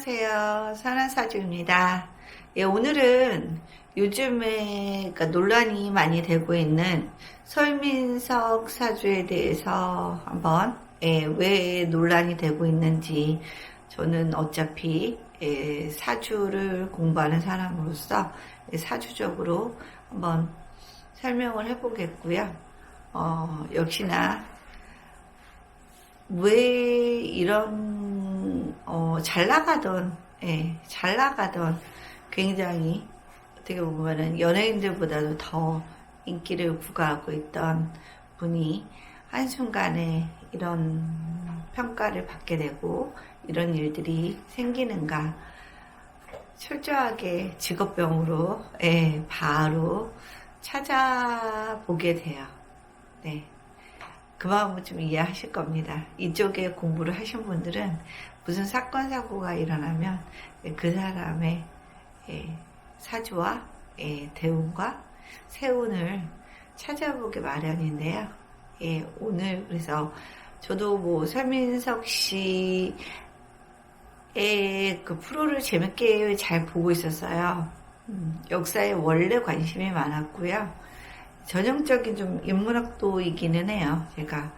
안녕하세요. 선한사주입니다. 예, 오늘은 요즘에 논란이 많이 되고 있는 설민석 사주에 대해서 한번 왜 논란이 되고 있는지, 저는 어차피 사주를 공부하는 사람으로서 사주적으로 한번 설명을 해보겠고요. 역시나 왜 이런 잘 나가던 굉장히 어떻게 보면은 연예인들보다도 더 인기를 부과하고 있던 분이 한순간에 이런 평가를 받게 되고 이런 일들이 생기는가, 철저하게 직업병으로 바로 찾아보게 돼요. 네. 그 마음을 좀 이해하실 겁니다. 이쪽에 공부를 하신 분들은 무슨 사건, 사고가 일어나면 그 사람의 사주와 대운과 세운을 찾아보기 마련인데요. 오늘 그래서 저도 뭐 설민석 씨의 그 프로를 재밌게 잘 보고 있었어요. 역사에 원래 관심이 많았고요. 전형적인 좀 인문학도이기는 해요, 제가.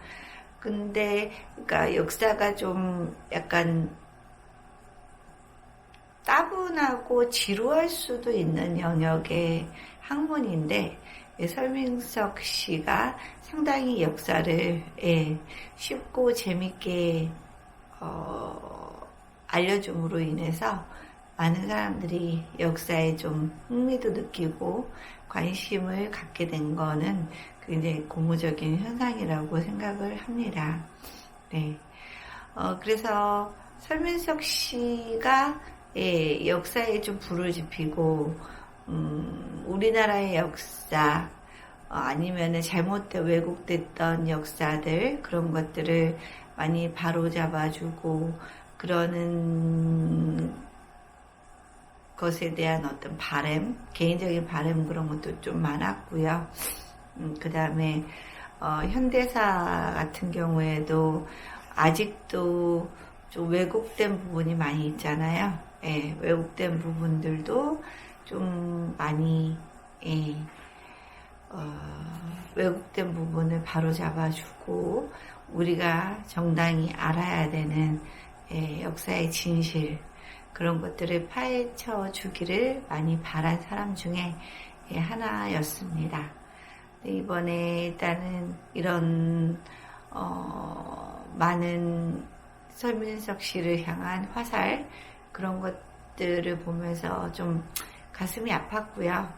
근데, 그러니까 역사가 좀 약간 따분하고 지루할 수도 있는 영역의 학문인데, 설민석 씨가 상당히 역사를 쉽고 재밌게 알려줌으로 인해서 많은 사람들이 역사에 좀 흥미도 느끼고 관심을 갖게 된 거는 굉장히 고무적인 현상이라고 생각을 합니다. 네. 그래서 설민석 씨가 역사에 좀 불을 지피고, 우리나라의 역사, 아니면은 잘못된 왜곡됐던 역사들, 그런 것들을 많이 바로잡아주고, 그러는 것에 대한 어떤 바람, 개인적인 바람 그런 것도 좀 많았고요. 그 다음에 현대사 같은 경우에도 아직도 좀 왜곡된 부분이 많이 있잖아요. 왜곡된 부분들도 좀 많이 왜곡된 부분을 바로잡아주고 우리가 정당히 알아야 되는 역사의 진실, 그런 것들을 파헤쳐 주기를 많이 바란 사람 중에 하나였습니다. 이번에 일단은 이런 많은 설민석 씨를 향한 화살, 그런 것들을 보면서 좀 가슴이 아팠고요.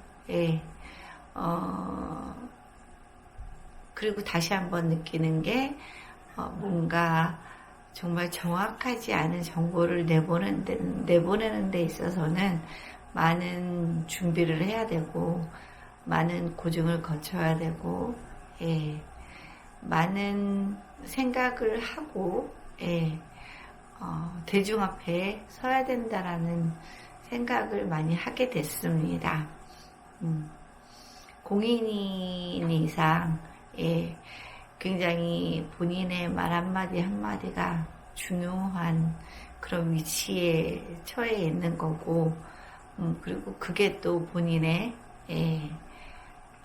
그리고 다시 한번 느끼는 게 뭔가 정말 정확하지 않은 정보를 내보내는 데 있어서는 많은 준비를 해야 되고, 많은 고증을 거쳐야 되고, 많은 생각을 하고, 대중 앞에 서야 된다라는 생각을 많이 하게 됐습니다. 공인인 이상, 굉장히 본인의 말 한마디 한마디가 중요한 그런 위치에 처해 있는 거고, 그리고 그게 또 본인의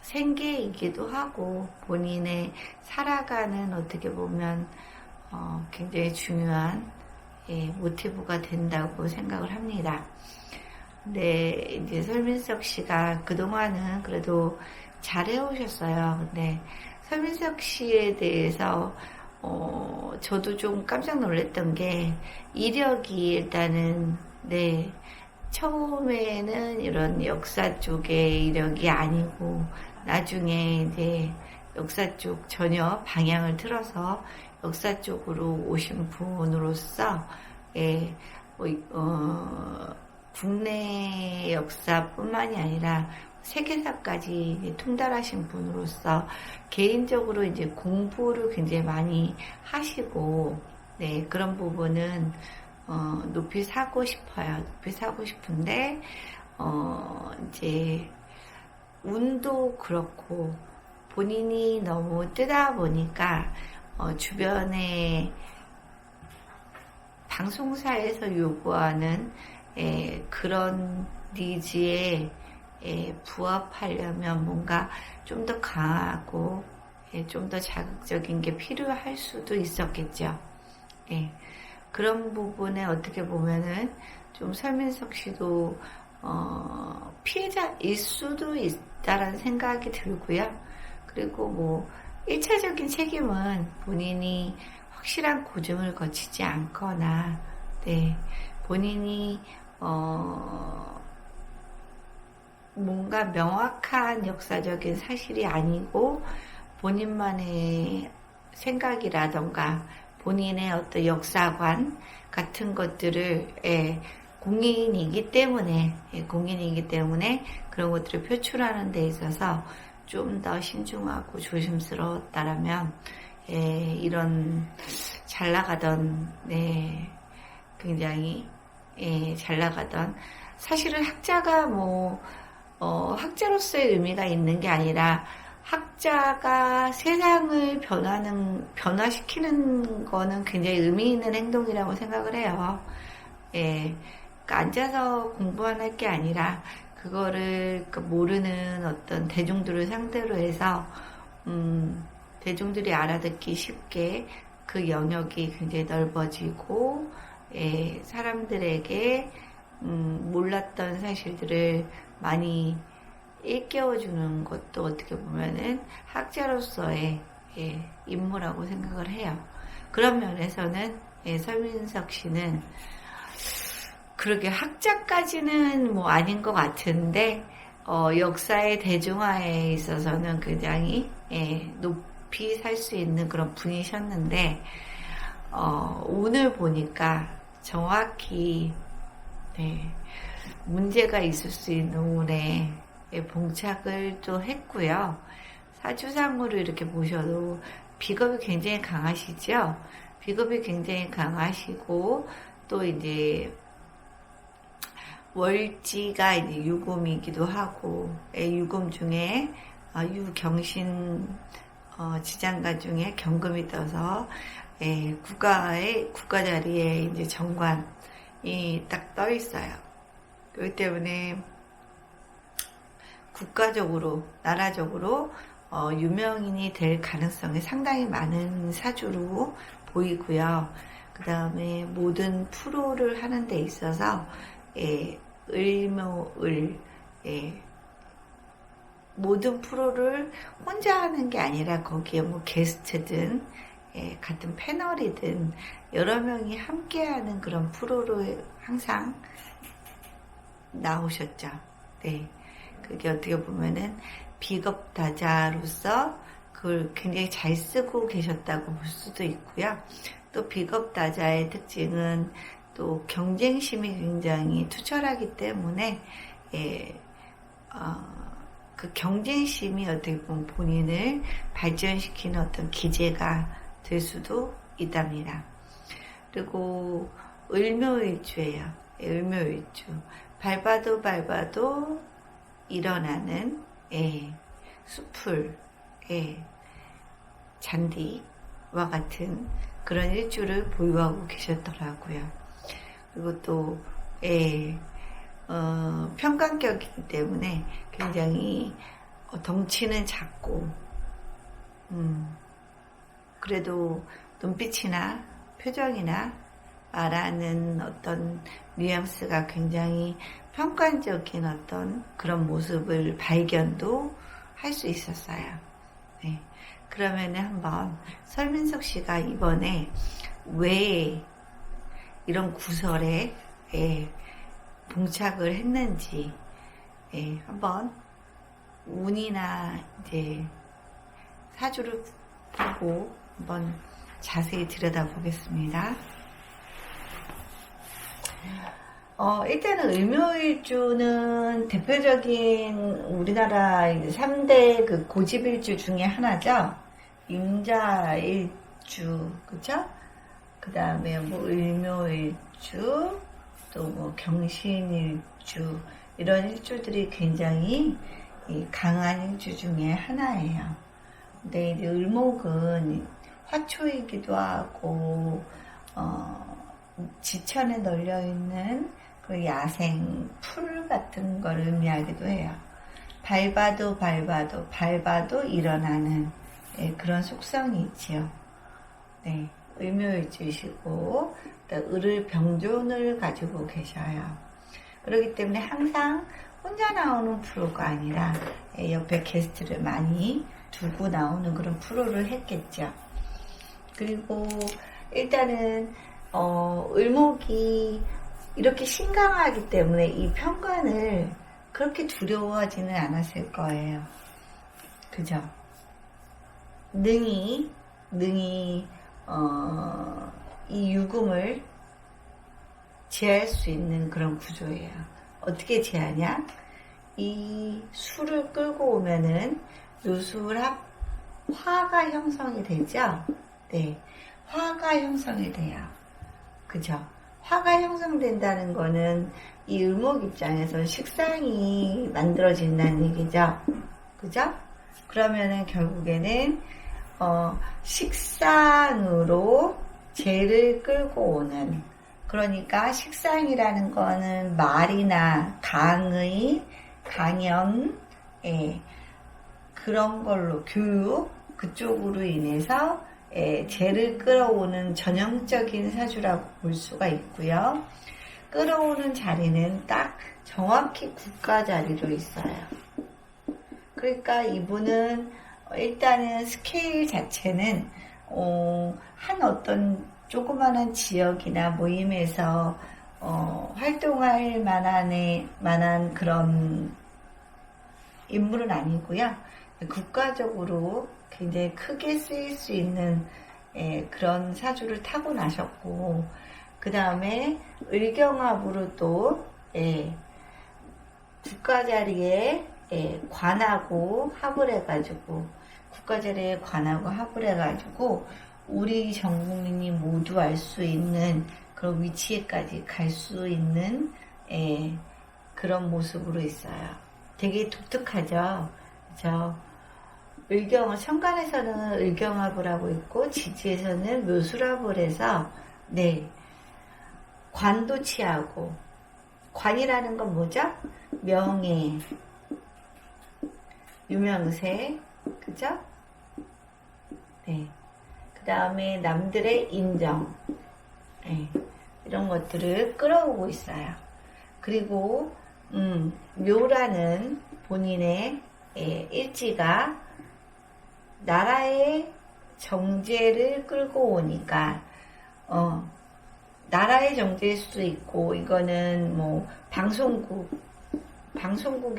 생계이기도 하고, 본인의 살아가는 어떻게 보면 굉장히 중요한 모티브가 된다고 생각을 합니다. 근데 이제 설민석 씨가 그동안은 그래도 잘 해오셨어요. 근데 설민석 씨에 대해서 저도 좀 깜짝 놀랐던 게, 이력이 일단은 처음에는 이런 역사 쪽의 이력이 아니고 나중에 이제 역사 쪽 전혀 방향을 틀어서 역사 쪽으로 오신 분으로서 국내 역사뿐만이 아니라 세계사까지 통달하신 분으로서 개인적으로 이제 공부를 굉장히 많이 하시고, 그런 부분은 높이 사고 싶어요. 높이 사고 싶은데 이제 운도 그렇고 본인이 너무 뜨다 보니까 주변에 방송사에서 요구하는 그런 니즈에 부합하려면 뭔가 좀 더 강하고 좀 더 자극적인 게 필요할 수도 있었겠죠. 그런 부분에 어떻게 보면은 좀 설민석 씨도 피해자일 수도 있다라는 생각이 들고요. 그리고 뭐 1차적인 책임은 본인이 확실한 고증을 거치지 않거나 본인이 뭔가 명확한 역사적인 사실이 아니고 본인만의 생각이라던가 본인의 어떤 역사관 같은 것들을 공인이기 때문에 그런 것들을 표출하는 데 있어서 좀 더 신중하고 조심스러웠다라면 이런 잘 나가던 굉장히 잘 나가던 사실은 학자가 학자로서의 의미가 있는 게 아니라 학자가 세상을 변화시키는 거는 굉장히 의미 있는 행동이라고 생각을 해요. 그러니까 앉아서 공부만 할 게 아니라 그거를 모르는 어떤 대중들을 상대로 해서 대중들이 알아듣기 쉽게 그 영역이 굉장히 넓어지고 사람들에게 몰랐던 사실들을 많이 일깨워주는 것도 어떻게 보면은 학자로서의 임무라고 생각을 해요. 그런 면에서는 설민석 씨는 그렇게 학자까지는 아닌 것 같은데 역사의 대중화에 있어서는 굉장히 높이 살 수 있는 그런 분이셨는데 오늘 보니까 정확히 문제가 있을 수 있는 운에 봉착을 또 했고요. 사주상으로 이렇게 보셔도 비겁이 굉장히 강하시죠. 비겁이 굉장히 강하시고 또 이제 월지가 이제 유금이기도 하고 유금 중에 유경신 지장가 중에 경금이 떠서 국가 자리에 이제 정관이 딱 떠 있어요. 그렇기 때문에 국가적으로 나라적으로 유명인이 될 가능성이 상당히 많은 사주로 보이고요. 그 다음에 모든 프로를 하는 데 있어서 모든 프로를 혼자 하는 게 아니라 거기에 게스트든 같은 패널이든 여러 명이 함께하는 그런 프로로 항상 나오셨죠. 그게 어떻게 보면은 비겁다자로서 그걸 굉장히 잘 쓰고 계셨다고 볼 수도 있고요. 또 비겁다자의 특징은 또 경쟁심이 굉장히 투철하기 때문에 그 경쟁심이 어떻게 보면 본인을 발전시키는 어떤 기제가 될 수도 있답니다. 그리고 을묘일주예요. 을묘일주. 밟아도 일어나는 수풀, 잔디와 같은 그런 일주를 보유하고 계셨더라고요. 그리고 또 평강격이기 때문에 굉장히 덩치는 작고 그래도 눈빛이나 표정이나 말하는 어떤 뉘앙스가 굉장히 평가적인 어떤 그런 모습을 발견도 할 수 있었어요. 그러면은 한번 설민석 씨가 이번에 왜 이런 구설에 봉착을 했는지 한번 운이나 이제 사주를 보고 한번 자세히 들여다보겠습니다. 일단은 을묘일주는 대표적인 우리나라 3대 그 고집일주 중에 하나죠. 임자일주, 그쵸? 그 다음에 을묘일주, 또 경신일주, 이런 일주들이 굉장히 강한 일주 중에 하나예요. 근데 이제 을목은 화초이기도 하고, 지천에 널려있는 그 야생 풀 같은 걸 의미하기도 해요. 밟아도 일어나는 그런 속성이 있지요. 네, 의묘일주이시고 을을 병존을 가지고 계셔요. 그렇기 때문에 항상 혼자 나오는 프로가 아니라 옆에 게스트를 많이 두고 나오는 그런 프로를 했겠죠. 그리고 일단은 을목이 이렇게 신강하기 때문에 이 편관을 그렇게 두려워하지는 않았을 거예요. 그죠? 능히 이 유금을 제할 수 있는 그런 구조예요. 어떻게 제하냐? 이 수를 끌고 오면은 요술합 화가 형성이 되죠? 네. 화가 형성이 돼요. 그죠? 화가 형성된다는 거는 이 을목 입장에서 식상이 만들어진다는 얘기죠. 그죠? 그러면은 결국에는 식상으로 재를 끌고 오는, 그러니까 식상이라는 거는 말이나 강연, 그런 걸로 교육 그쪽으로 인해서 재를 끌어오는 전형적인 사주라고 볼 수가 있고요. 끌어오는 자리는 딱 정확히 국가 자리로 있어요. 그러니까 이분은 일단은 스케일 자체는 한 어떤 조그마한 지역이나 모임에서 활동할 만한 그런 인물은 아니고요. 국가적으로 굉장히 크게 쓰일 수 있는 그런 사주를 타고나셨고, 그 다음에 을경합으로 또 국가 자리에 관하고 합을 해가지고, 국가 자리에 관하고 합을 해가지고 우리 전 국민이 모두 알 수 있는 그런 위치에까지 갈 수 있는 그런 모습으로 있어요. 되게 독특하죠. 그죠? 천간에서는 을경합을 하고 있고 지지에서는 묘술합을 해서 관도 취하고, 관이라는 건 뭐죠? 명예, 유명세, 그죠? 네. 그 다음에 남들의 인정, 이런 것들을 끌어오고 있어요. 그리고 묘라는 본인의 일지가 나라의 정제를 끌고 오니까 나라의 정제일 수도 있고, 이거는 뭐 방송국이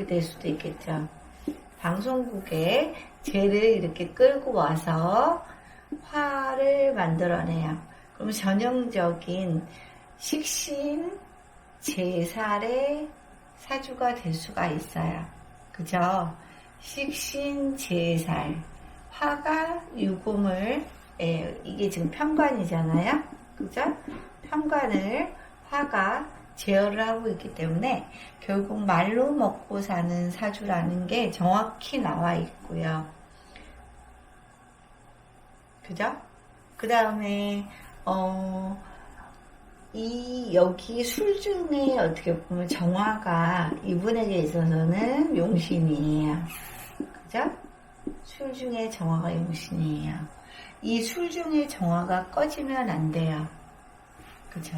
될 수도 있겠죠. 방송국에 재를 이렇게 끌고 와서 화를 만들어내요. 그럼 전형적인 식신 제살의 사주가 될 수가 있어요. 그죠? 식신 제살, 화가 유금을, 이게 지금 편관이잖아요. 그죠? 편관을 화가 제어를 하고 있기 때문에 결국 말로 먹고 사는 사주라는 게 정확히 나와 있고요. 그죠? 그 다음에 여기 술 중에 어떻게 보면 정화가 이분에게 있어서는 용신이에요. 그죠? 술 중에 정화가 용신이에요. 이 술 중에 정화가 꺼지면 안 돼요. 그죠?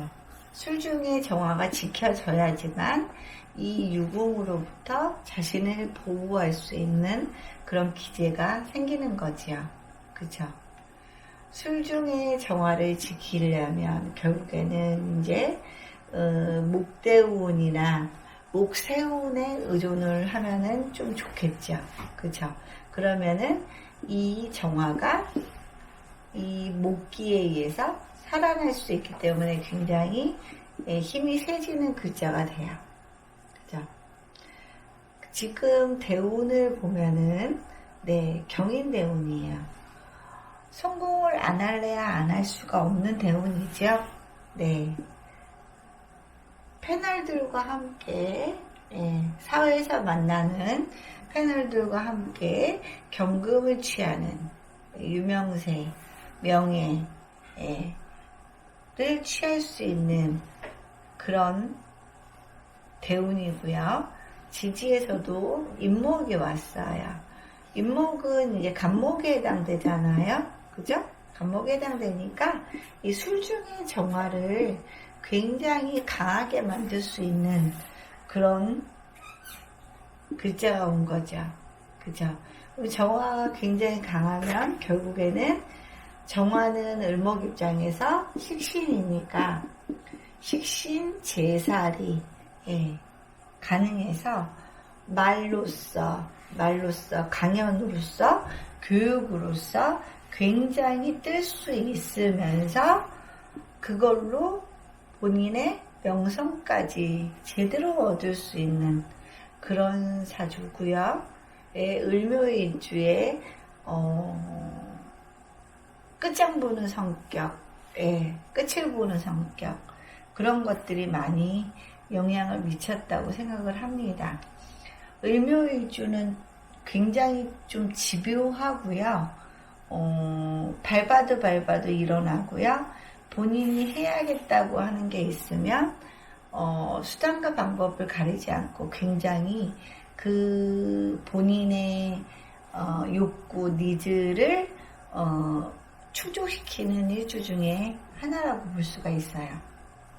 술 중에 정화가 지켜져야지만 이 유금으로부터 자신을 보호할 수 있는 그런 기제가 생기는 거죠. 그죠? 술 중에 정화를 지키려면 결국에는 이제 목대운이나 목세운에 의존을 하면은 좀 좋겠죠. 그죠? 그러면은 이 정화가 이 목기에 의해서 살아날 수 있기 때문에 굉장히 힘이 세지는 글자가 돼요. 그죠? 지금 대운을 보면은 경인대운이에요. 성공을 안 할래야 안 할 수가 없는 대운이죠. 패널들과 함께 사회에서 만나는 패널들과 함께 경금을 취하는 유명세, 명예, 취할 수 있는 그런 대운이고요. 지지에서도 인목이 왔어요. 인목은 이제 간목에 해당되잖아요. 그죠? 간목에 해당되니까 이 술중의 정화를 굉장히 강하게 만들 수 있는 그런 글자가 온 거죠. 그죠? 정화가 굉장히 강하면 결국에는 정화는 을목 입장에서 식신이니까 식신 제살이 가능해서 말로써 강연으로서 교육으로서 굉장히 뜰 수 있으면서 그걸로 본인의 명성까지 제대로 얻을 수 있는 그런 사주고요. 을묘일주에 끝장 보는 성격, 끝을 보는 성격, 그런 것들이 많이 영향을 미쳤다고 생각을 합니다. 을묘일주는 굉장히 좀 집요하고요. 밟아도 일어나고요. 본인이 해야겠다고 하는 게 있으면 수단과 방법을 가리지 않고 굉장히 그 본인의 욕구, 니즈를 충족시키는 일주 중에 하나라고 볼 수가 있어요.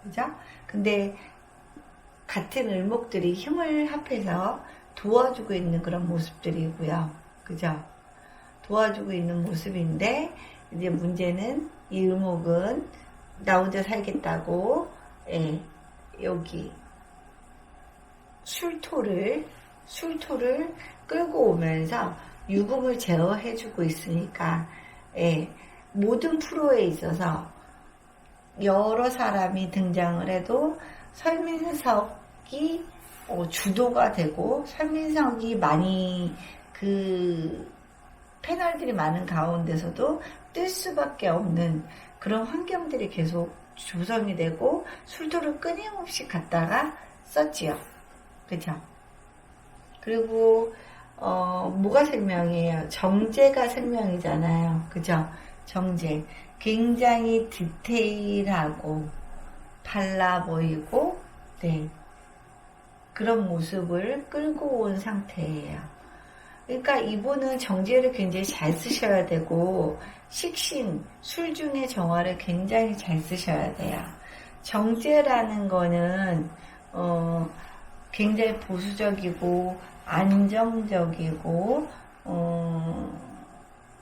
그죠? 근데 같은 을목들이 힘을 합해서 도와주고 있는 그런 모습들이고요. 그죠? 도와주고 있는 모습인데 이제 문제는 이 을목은 나 혼자 살겠다고 여기 술토를 끌고 오면서 유금을 제어해주고 있으니까 모든 프로에 있어서 여러 사람이 등장을 해도 설민석이 주도가 되고 설민석이 많이 그 패널들이 많은 가운데서도 뜰 수밖에 없는 그런 환경들이 계속 조성이 되고 술토를 끊임없이 갖다가 썼지요. 그죠? 그리고 뭐가 생명이에요? 정제가 생명이잖아요. 그죠? 정제. 굉장히 디테일하고 발라 보이고 그런 모습을 끌고 온 상태예요. 그러니까 이분은 정제를 굉장히 잘 쓰셔야 되고 식신, 술 중에 정화를 굉장히 잘 쓰셔야 돼요. 정제라는 거는 굉장히 보수적이고 안정적이고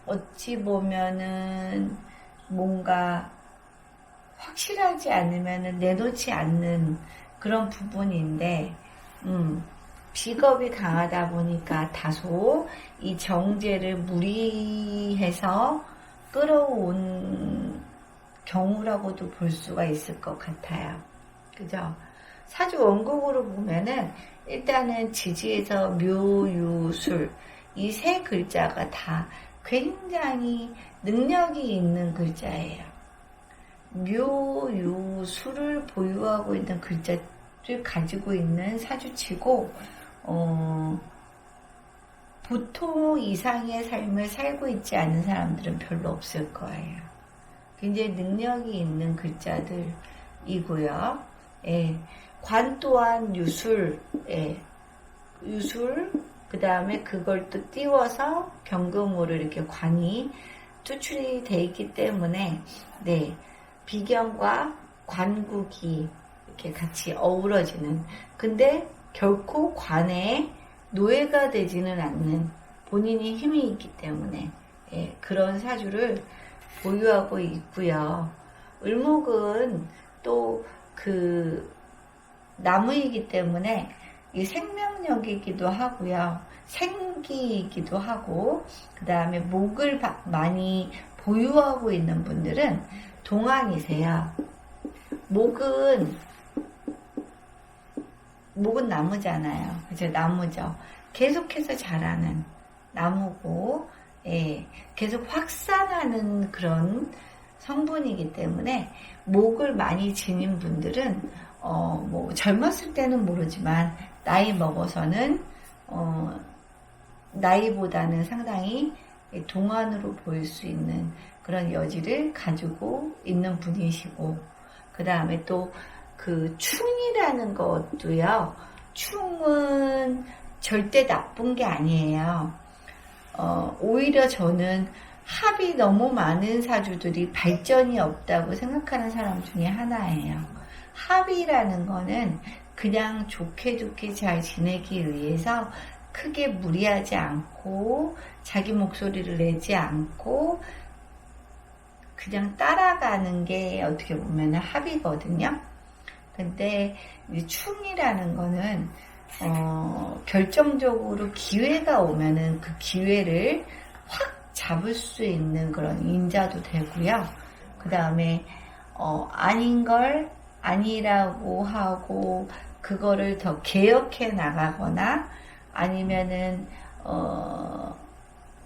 어찌 보면은 뭔가 확실하지 않으면은 내놓지 않는 그런 부분인데 비겁이 강하다 보니까 다소 이 정제를 무리해서 끌어온 경우라고도 볼 수가 있을 것 같아요. 그죠? 사주 원곡으로 보면은 일단은 지지에서 묘유술 이 세 글자가 다 굉장히 능력이 있는 글자예요. 묘유술을 보유하고 있는 글자를 가지고 있는 사주치고 보통 이상의 삶을 살고 있지 않은 사람들은 별로 없을 거예요. 굉장히 능력이 있는 글자들이고요. 관 또한 유술, 유술, 그 다음에 그걸 또 띄워서 병금으로 이렇게 관이 투출이 돼 있기 때문에, 비경과 관국이 이렇게 같이 어우러지는, 근데 결코 관에 노예가 되지는 않는 본인이 힘이 있기 때문에, 그런 사주를 보유하고 있고요. 을목은 또 나무이기 때문에 이 생명력이기도 하고요. 생기이기도 하고, 그 다음에 목을 많이 보유하고 있는 분들은 동안이세요. 목은 나무잖아요. 그죠? 나무죠. 계속해서 자라는 나무고, 계속 확산하는 그런 성분이기 때문에 목을 많이 지닌 분들은 젊었을 때는 모르지만 나이 먹어서는 나이보다는 상당히 동안으로 보일 수 있는 그런 여지를 가지고 있는 분이시고, 그 다음에 또 그 충이라는 것도요. 충은 절대 나쁜 게 아니에요. 오히려 저는 합이 너무 많은 사주들이 발전이 없다고 생각하는 사람 중에 하나예요. 합이라는 거는 그냥 좋게 잘 지내기 위해서 크게 무리하지 않고 자기 목소리를 내지 않고 그냥 따라가는 게 어떻게 보면 합이거든요. 근데 이 충이라는 거는 결정적으로 기회가 오면은 그 기회를 확 잡을 수 있는 그런 인자도 되고요. 그 다음에 아닌 걸 아니라고 하고 그거를 더 개혁해 나가거나 아니면은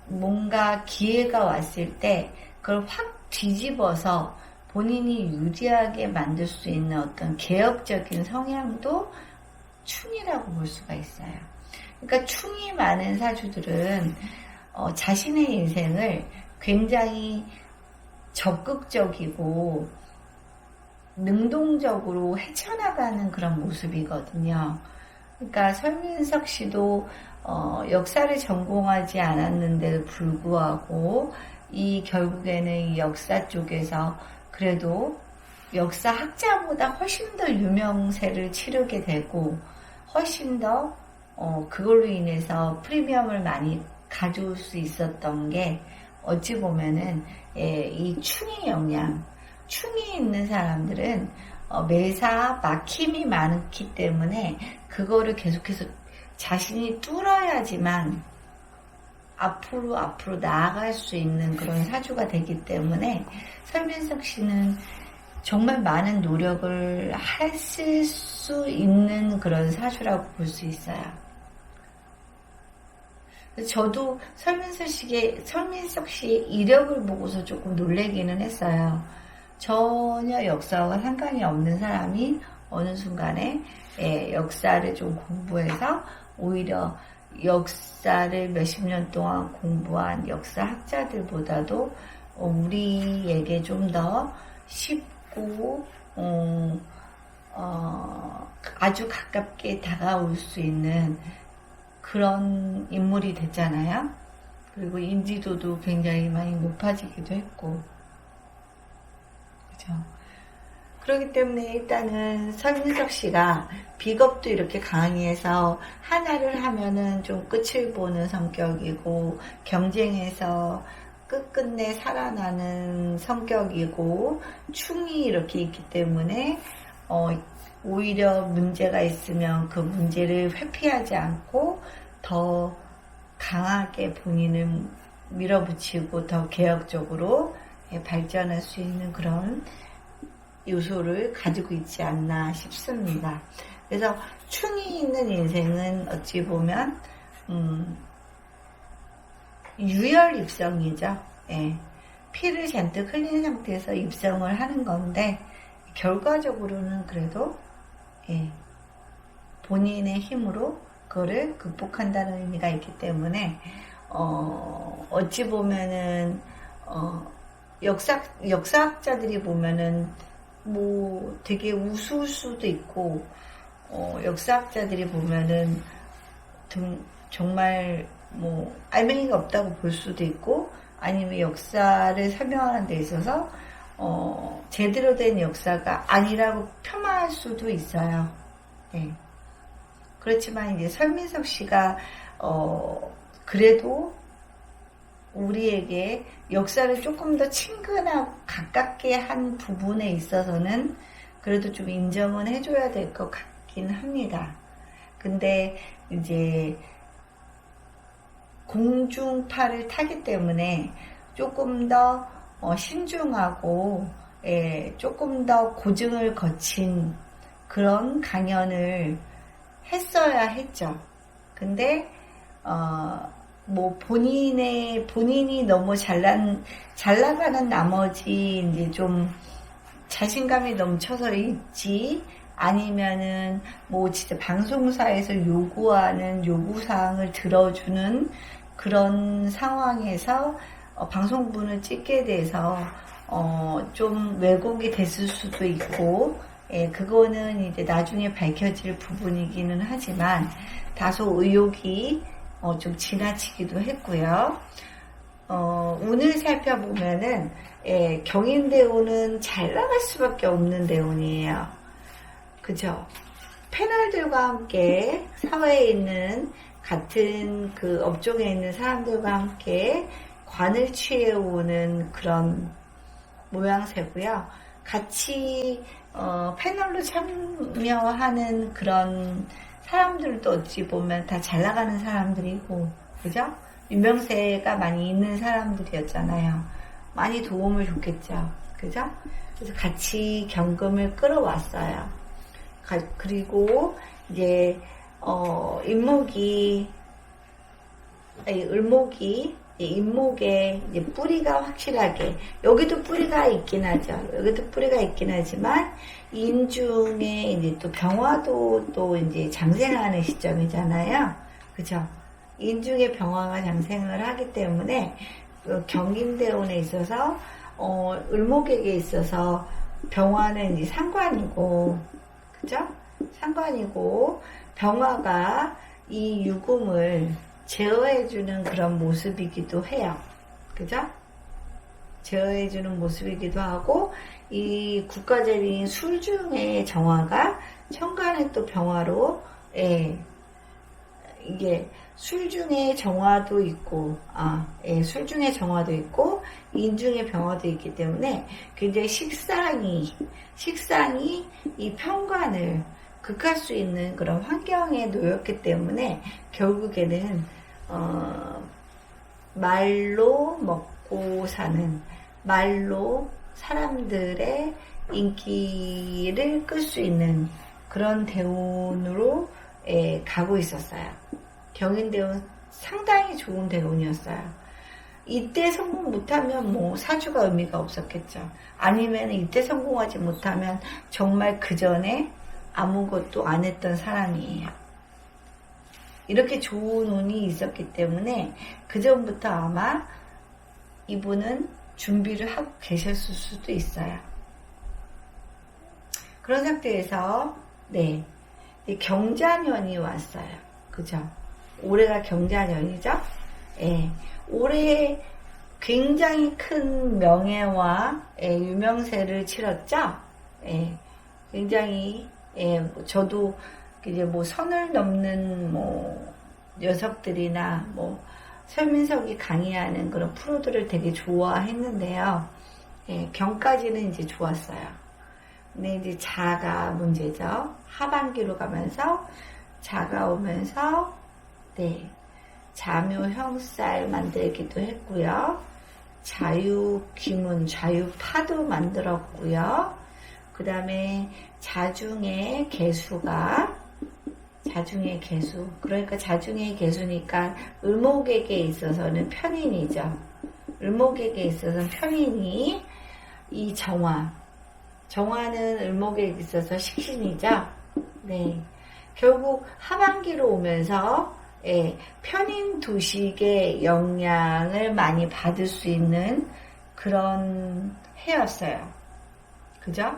뭔가 기회가 왔을 때 그걸 확 뒤집어서 본인이 유리하게 만들 수 있는 어떤 개혁적인 성향도 충이라고 볼 수가 있어요. 그러니까 충이 많은 사주들은 자신의 인생을 굉장히 적극적이고 능동적으로 헤쳐나가는 그런 모습이거든요. 그러니까 설민석 씨도 역사를 전공하지 않았는데도 불구하고 이 결국에는 이 역사 쪽에서 그래도 역사학자보다 훨씬 더 유명세를 치르게 되고 훨씬 더 그걸로 인해서 프리미엄을 많이 가져올 수 있었던 게 어찌 보면은 이 충의 영향, 충이 있는 사람들은 매사 막힘이 많기 때문에 그거를 계속해서 자신이 뚫어야지만 앞으로 나아갈 수 있는 그런 사주가 되기 때문에 설민석 씨는 정말 많은 노력을 하실 수 있는 그런 사주라고 볼 수 있어요. 저도 설민석 씨의 이력을 보고서 조금 놀래기는 했어요. 전혀 역사와 상관이 없는 사람이 어느 순간에 역사를 좀 공부해서 오히려 역사를 몇십 년 동안 공부한 역사학자들보다도 우리에게 좀 더 쉽고 아주 가깝게 다가올 수 있는 그런 인물이 됐잖아요. 그리고 인지도도 굉장히 많이 높아지기도 했고, 그죠? 그렇기 때문에 일단은 설민석 씨가 비겁도 이렇게 강해서 하나를 하면은 좀 끝을 보는 성격이고 경쟁에서 끝끝내 살아나는 성격이고 충이 이렇게 있기 때문에 오히려 문제가 있으면 그 문제를 회피하지 않고 더 강하게 본인을 밀어붙이고 더 개혁적으로 발전할 수 있는 그런 요소를 가지고 있지 않나 싶습니다. 그래서 충이 있는 인생은 어찌 보면 유혈 입성이죠. 예. 피를 잔뜩 흘린 상태에서 입성을 하는 건데 결과적으로는 그래도 본인의 힘으로 그거를 극복한다는 의미가 있기 때문에 어찌 보면은 역사학자들이 보면은 뭐 되게 우스울 수도 있고 역사학자들이 보면은 정말 뭐 알맹이가 없다고 볼 수도 있고 아니면 역사를 설명하는 데 있어서 제대로 된 역사가 아니라고 폄하할 수도 있어요. 네. 그렇지만 이제 설민석 씨가 그래도 우리에게 역사를 조금 더 친근하고 가깝게 한 부분에 있어서는 그래도 좀 인정은 해줘야 될 것 같긴 합니다. 근데 이제 공중파를 타기 때문에 조금 더 신중하고 조금 더 고증을 거친 그런 강연을 했어야 했죠. 근데 뭐 본인이 너무 잘 나가는 나머지 이제 좀 자신감이 넘쳐서 있지 아니면은 뭐 진짜 방송사에서 요구하는 요구사항을 들어주는 그런 상황에서 방송분을 찍게 돼서 좀 왜곡이 됐을 수도 있고, 예, 그거는 이제 나중에 밝혀질 부분이기는 하지만 다소 의혹이 좀 지나치기도 했고요. 운을 살펴보면은 예, 경인대운은 잘 나갈 수밖에 없는 대운이에요. 그죠? 패널들과 함께 사회에 있는 같은 그 업종에 있는 사람들과 함께 관을 취해오는 그런 모양새고요. 같이 패널로 참여하는 그런 사람들도 어찌 보면 다 잘 나가는 사람들이고, 그죠? 유명세가 많이 있는 사람들이었잖아요. 많이 도움을 줬겠죠. 그죠? 그래서 같이 경금을 끌어왔어요. 그리고 이제 인목에 이제 뿌리가 확실하게, 여기도 뿌리가 있긴 하죠. 여기도 뿌리가 있긴 하지만 인중에 이제 또 병화도 또 이제 장생하는 시점이잖아요. 그죠? 인중에 병화가 장생을 하기 때문에 경인대운에 있어서 을목에게 있어서 병화는 이제 상관이고, 그죠? 상관이고 병화가 이 유금을 제어해주는 그런 모습이기도 해요. 그죠? 제어해주는 모습이기도 하고, 이 국가재리인 술중의 정화가 천간에 또 병화로, 예, 이게 술중의 정화도 있고, 술중의 정화도 있고, 인중의 병화도 있기 때문에 굉장히 식상이 이 편관을 극할 수 있는 그런 환경에 놓였기 때문에 결국에는 말로 먹고 사는, 말로 사람들의 인기를 끌 수 있는 그런 대운으로 가고 있었어요. 경인대운 상당히 좋은 대운이었어요. 이때 성공 못하면 뭐 사주가 의미가 없었겠죠. 아니면 이때 성공하지 못하면 정말 그 전에 아무것도 안 했던 사람이에요. 이렇게 좋은 운이 있었기 때문에 그 전부터 아마 이분은 준비를 하고 계셨을 수도 있어요. 그런 상태에서 네, 경자년이 왔어요. 그죠? 올해가 경자년이죠? 예, 올해 굉장히 큰 명예와 유명세를 치렀죠? 예, 굉장히 저도 이제 뭐 선을 넘는 뭐 녀석들이나 뭐 설민석이 강의하는 그런 프로들을 되게 좋아했는데요. 경까지는 이제 좋았어요. 근데 이제 자가 문제죠. 하반기로 가면서 자가 오면서 자묘형살 만들기도 했고요. 자유귀문, 자유파도 만들었고요. 그 다음에 자중의 개수, 그러니까 자중의 개수니까 을목에게 있어서는 편인이죠. 을목에게 있어서는 편인이 이 정화는 을목에게 있어서 식신이죠. 네, 결국 하반기로 오면서 편인 도식의 영향을 많이 받을 수 있는 그런 해였어요. 그죠?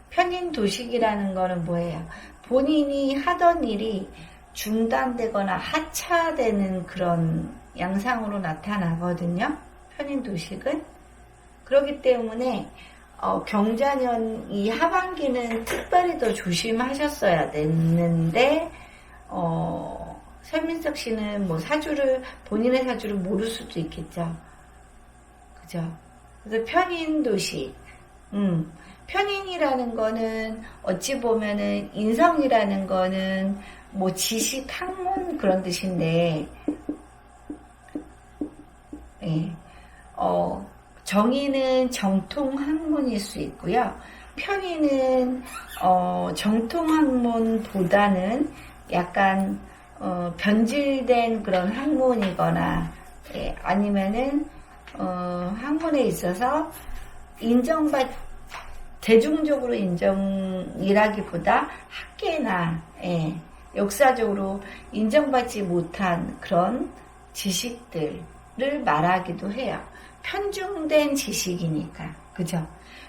편인 도식이라는 거는 뭐예요? 본인이 하던 일이 중단되거나 하차되는 그런 양상으로 나타나거든요. 편인 도식은. 그렇기 때문에 경자년 이 하반기는 특별히 더 조심하셨어야 됐는데 설민석 씨는 뭐 본인의 사주를 모를 수도 있겠죠. 그죠? 그래서 편인 도식, 편인이라는 거는 어찌 보면은 인성이라는 거는 뭐 지식, 학문 그런 뜻인데, 정의는 정통 학문일 수 있고요. 편인은 정통 학문보다는 약간 변질된 그런 학문이거나 아니면은 학문에 있어서 대중적으로 인정이라기보다 학계나 역사적으로 인정받지 못한 그런 지식들, 말하기도 해요. 편중된 지식이니까. 그죠?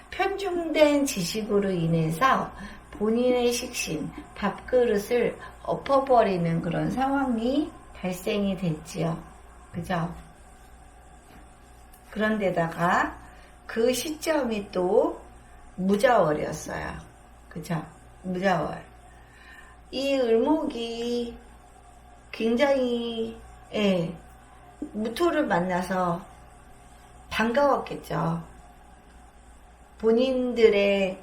편중된 지식으로 인해서 본인의 식신, 밥그릇을 엎어버리는 그런 상황이 발생이 됐지요. 그죠? 그런데다가 그 시점이 또 무자월이었어요. 그죠? 무자월. 이 을목이 굉장히 무토를 만나서 반가웠겠죠. 본인들의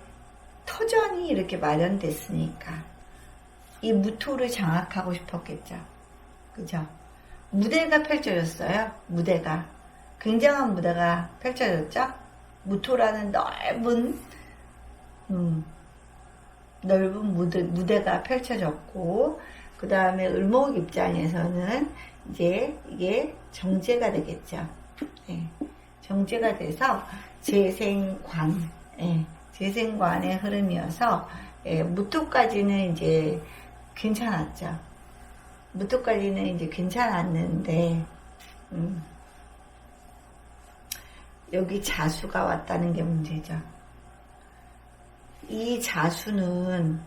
터전이 이렇게 마련됐으니까 이 무토를 장악하고 싶었겠죠. 그죠? 무대가 펼쳐졌어요. 무대가. 굉장한 무대가 펼쳐졌죠. 무토라는 넓은 무대가 펼쳐졌고, 그 다음에 을목 입장에서는 이제 이게 정제가 되겠죠. 정제가 돼서 재생관, 재생관의 흐름이어서 무토까지는 이제 괜찮았죠. 무토까지는 이제 괜찮았는데 여기 자수가 왔다는 게 문제죠. 이 자수는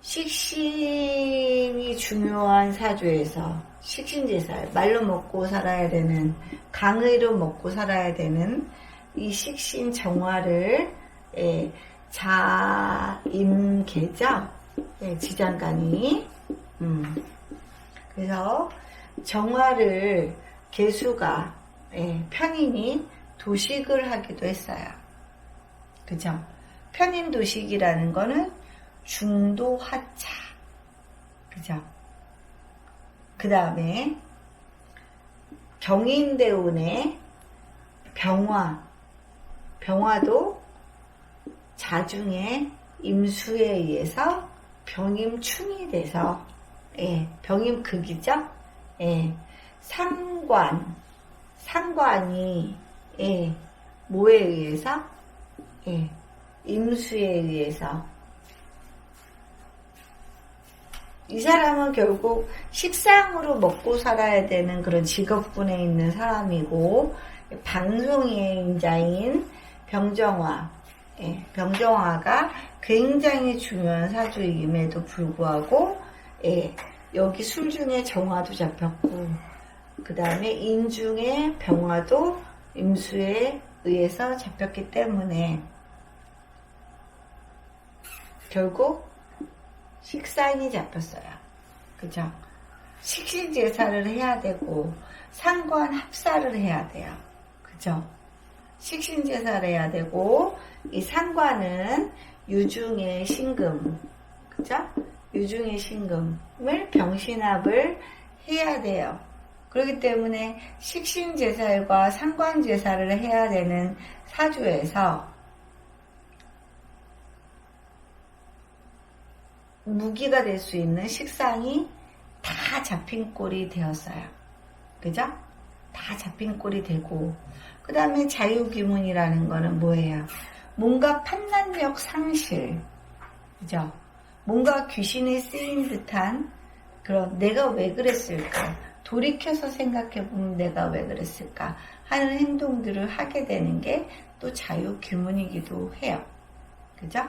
식신이 중요한 사주에서 식신제살, 말로 먹고 살아야 되는, 강의로 먹고 살아야 되는 이 식신 정화를 자임계죠. 지장간이. 그래서 정화를 개수가 편인이 도식을 하기도 했어요. 그죠? 편인 도식이라는 거는 중도하차. 그죠? 그 다음에 경인대운의 병화도 자중의 임수에 의해서 병임충이 돼서 병임극이죠. 상관이 뭐에 의해서? 임수에 의해서. 이 사람은 결국 식상으로 먹고 살아야 되는 그런 직업군에 있는 사람이고, 방송의 인자인 병정화가 굉장히 중요한 사주임에도 불구하고 여기 술중에 정화도 잡혔고, 그 다음에 인중의 병화도 임수에 의해서 잡혔기 때문에 결국 식상이 잡혔어요. 그죠? 식신제사를 해야 되고 상관합사를 해야 돼요. 그죠? 식신제사를 해야 되고, 이 상관은 유중의 신금, 그죠? 유중의 신금을 병신합을 해야 돼요. 그렇기 때문에 식신제살과 상관제사를 해야 되는 사주에서 무기가 될 수 있는 식상이 다 잡힌 꼴이 되었어요. 그죠? 다 잡힌 꼴이 되고, 그 다음에 자유기문이라는 거는 뭐예요? 뭔가 판단력 상실, 그죠? 뭔가 귀신에 쓰인 듯한 그런, 내가 왜 그랬을까? 돌이켜서 생각해보면 내가 왜 그랬을까? 하는 행동들을 하게 되는 게 또 자유규문이기도 해요. 그죠?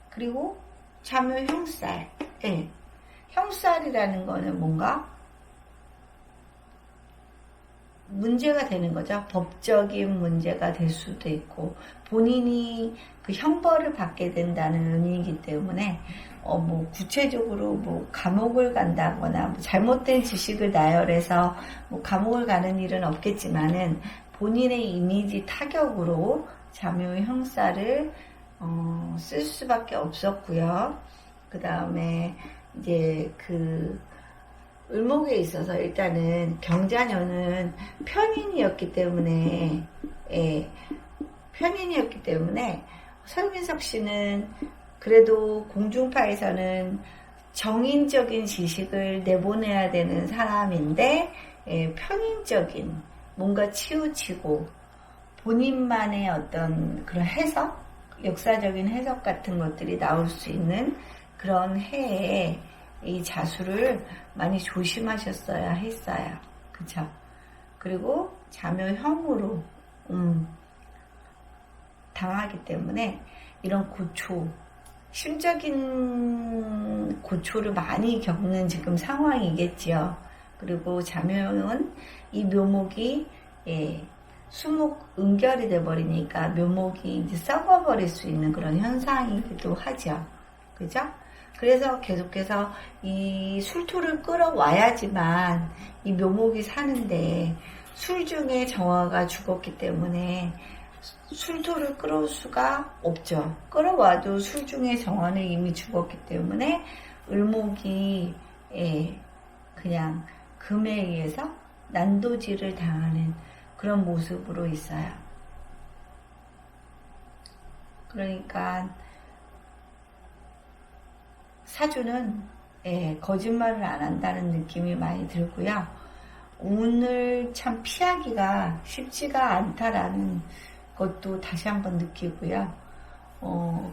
그리고 자묘형살. 형살이라는 거는 뭔가 문제가 되는 거죠. 법적인 문제가 될 수도 있고, 본인이 그 형벌을 받게 된다는 의미이기 때문에 뭐 구체적으로 뭐 감옥을 간다거나 뭐 잘못된 지식을 나열해서 뭐 감옥을 가는 일은 없겠지만은 본인의 이미지 타격으로 자묘 형사를 쓸 수밖에 없었고요. 그 다음에 이제 그 을목에 있어서 일단은 경자년은 편인이었기 때문에 서유민석 씨는 그래도 공중파에서는 정인적인 지식을 내보내야 되는 사람인데 편인적인 뭔가 치우치고 본인만의 어떤 그런 해석, 역사적인 해석 같은 것들이 나올 수 있는 그런 해에 이 자수를 많이 조심하셨어야 했어요. 그쵸? 그리고 자묘형으로 당하기 때문에 이런 고초, 심적인 고초를 많이 겪는 지금 상황이겠지요. 그리고 자묘형은 이 묘목이 수목 은결이 돼버리니까 묘목이 이제 썩어버릴 수 있는 그런 현상이기도 하죠. 그죠? 그래서 계속해서 이 술토를 끌어와야지만 이 묘목이 사는데 술 중에 정화가 죽었기 때문에 술토를 끌어올 수가 없죠. 끌어와도 술 중에 정화는 이미 죽었기 때문에 을목이 그냥 금에 의해서 난도질을 당하는 그런 모습으로 있어요. 그러니까 사주는 거짓말을 안 한다는 느낌이 많이 들고요. 오늘 참 피하기가 쉽지가 않다라는 것도 다시 한번 느끼고요.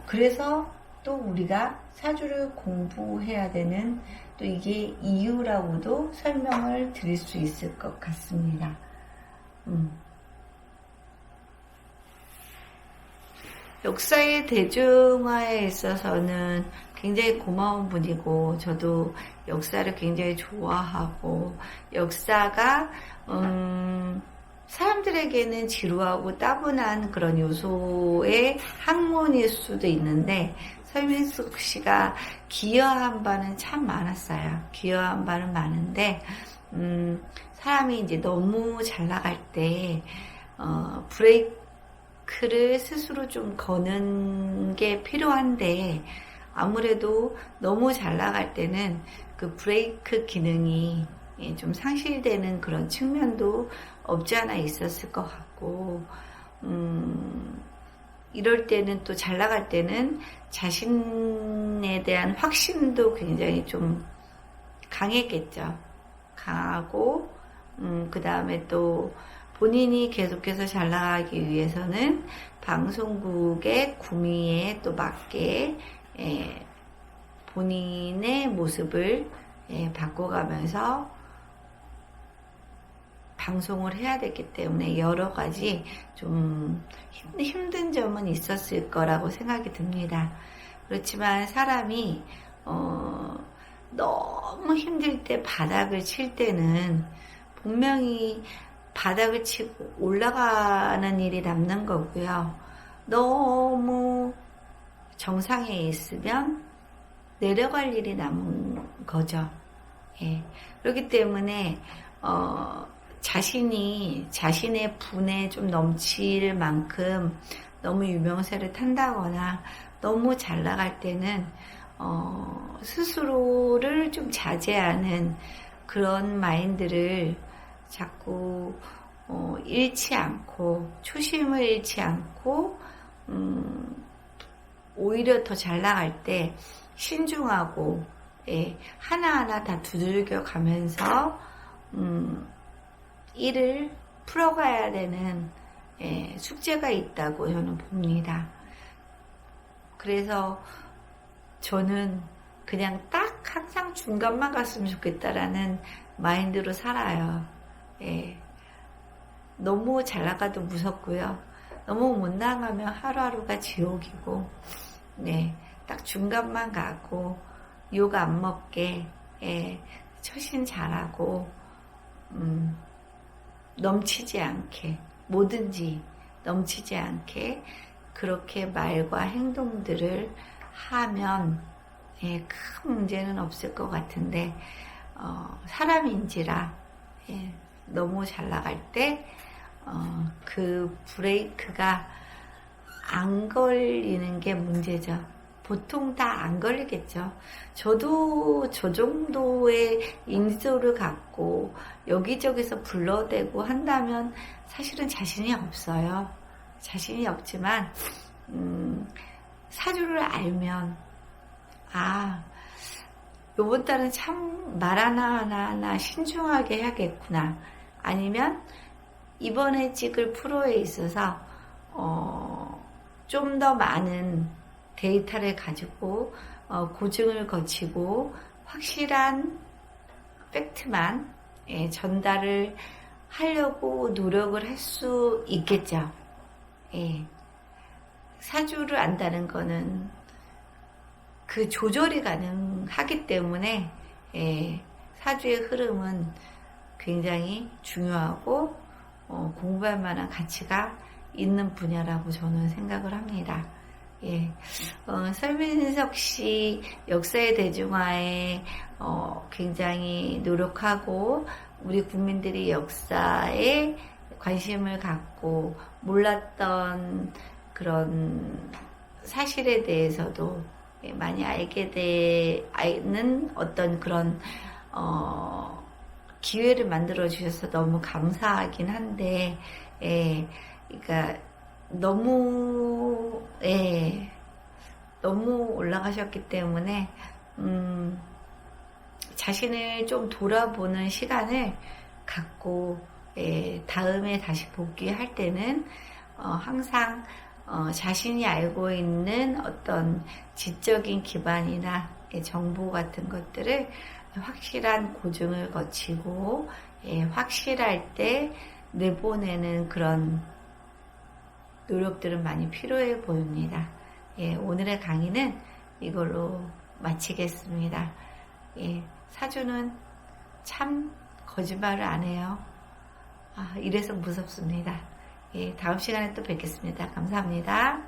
그래서 또 우리가 사주를 공부해야 되는 또 이게 이유라고도 설명을 드릴 수 있을 것 같습니다. 역사의 대중화에 있어서는 굉장히 고마운 분이고, 저도 역사를 굉장히 좋아하고, 역사가 사람들에게는 지루하고 따분한 그런 요소의 학문일 수도 있는데, 서민숙 씨가 기여한 바는 참 많았어요. 기여한 바는 많은데 사람이 이제 너무 잘 나갈 때 브레이크를 스스로 좀 거는 게 필요한데, 아무래도 너무 잘 나갈 때는 그 브레이크 기능이 좀 상실되는 그런 측면도 없지 않아 있었을 것 같고, 이럴 때는 또 잘 나갈 때는 자신에 대한 확신도 굉장히 좀 강했겠죠. 강하고, 그 다음에 또 본인이 계속해서 잘 나가기 위해서는 방송국의 구미에 또 맞게 본인의 모습을 바꿔가면서 방송을 해야 됐기 때문에 여러 가지 좀 힘든 점은 있었을 거라고 생각이 듭니다. 그렇지만 사람이 너무 힘들 때 바닥을 칠 때는 분명히 바닥을 치고 올라가는 일이 남는 거고요. 너무 정상에 있으면 내려갈 일이 남은 거죠. 그렇기 때문에 자신의 분에 좀 넘칠 만큼 너무 유명세를 탄다거나 너무 잘 나갈 때는 스스로를 좀 자제하는 그런 마인드를 자꾸 잃지 않고, 초심을 잃지 않고, 오히려 더 잘 나갈 때 신중하고 하나하나 다 두들겨 가면서 일을 풀어가야 되는 숙제가 있다고 저는 봅니다. 그래서 저는 그냥 딱 항상 중간만 갔으면 좋겠다라는 마인드로 살아요. 너무 잘 나가도 무섭고요. 너무 못 나가면 하루하루가 지옥이고, 딱 중간만 가고, 욕 안 먹게, 처신 잘하고, 넘치지 않게, 뭐든지 넘치지 않게, 그렇게 말과 행동들을 하면, 큰 문제는 없을 것 같은데, 사람인지라, 너무 잘 나갈 때, 그 브레이크가 안 걸리는 게 문제죠. 보통 다 안 걸리겠죠. 저도 저 정도의 인지도를 갖고 여기저기서 불러대고 한다면 사실은 자신이 없어요. 자신이 없지만 사주를 알면 요번 달은 참 말 하나 신중하게 해야겠구나. 아니면 이번에 찍을 프로에 있어서 좀 더 많은 데이터를 가지고 고증을 거치고 확실한 팩트만 전달을 하려고 노력을 할 수 있겠죠. 사주를 안다는 거는 그 조절이 가능하기 때문에 사주의 흐름은 굉장히 중요하고 공부할 만한 가치가 있는 분야라고 저는 생각을 합니다. 설민석 씨 역사의 대중화에 굉장히 노력하고 우리 국민들이 역사에 관심을 갖고 몰랐던 그런 사실에 대해서도 많이 알게 되는 어떤 그런 기회를 만들어 주셔서 너무 감사하긴 한데, 그러니까 너무 올라가셨기 때문에 자신을 좀 돌아보는 시간을 갖고 다음에 다시 복귀할 때는 항상 자신이 알고 있는 어떤 지적인 기반이나 정보 같은 것들을 확실한 고증을 거치고 확실할 때 내보내는 그런 노력들은 많이 필요해 보입니다. 오늘의 강의는 이걸로 마치겠습니다. 사주는 참 거짓말을 안 해요. 이래서 무섭습니다. 다음 시간에 또 뵙겠습니다. 감사합니다.